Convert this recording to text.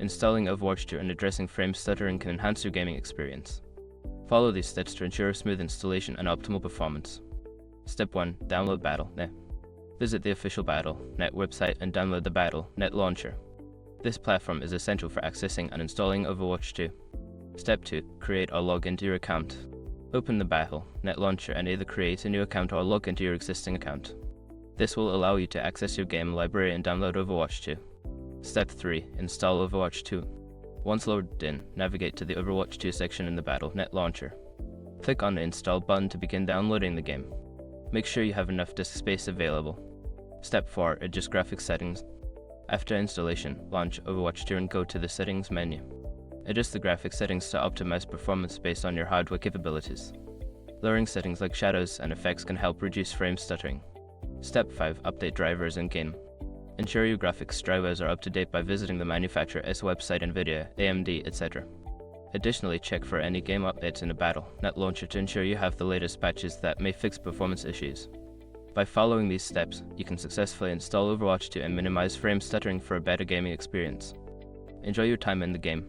Installing Overwatch 2 and addressing frame stuttering can enhance your gaming experience. Follow these steps to ensure a smooth installation and optimal performance. Step 1. Download Battle.net. Visit the official Battle.net website and download the Battle.net launcher. This platform is essential for accessing and installing Overwatch 2. Step 2. Create or log into your account. Open the Battle.net launcher and either create a new account or log into your existing account. This will allow you to access your game library and download Overwatch 2. Step 3. Install Overwatch 2. Once loaded in, navigate to the Overwatch 2 section in the Battle.net launcher. Click on the Install button to begin downloading the game. Make sure you have enough disk space available. Step 4. Adjust graphics settings. After installation, launch Overwatch 2 and go to the Settings menu. Adjust the graphics settings to optimize performance based on your hardware capabilities. Lowering settings like shadows and effects can help reduce frame stuttering. Step 5. Update drivers in-game. Ensure your graphics drivers are up to date by visiting the manufacturer's website, NVIDIA, AMD, etc. Additionally, check for any game updates in the Battle.net launcher to ensure you have the latest patches that may fix performance issues. By following these steps, you can successfully install Overwatch 2 and minimize frame stuttering for a better gaming experience. Enjoy your time in the game.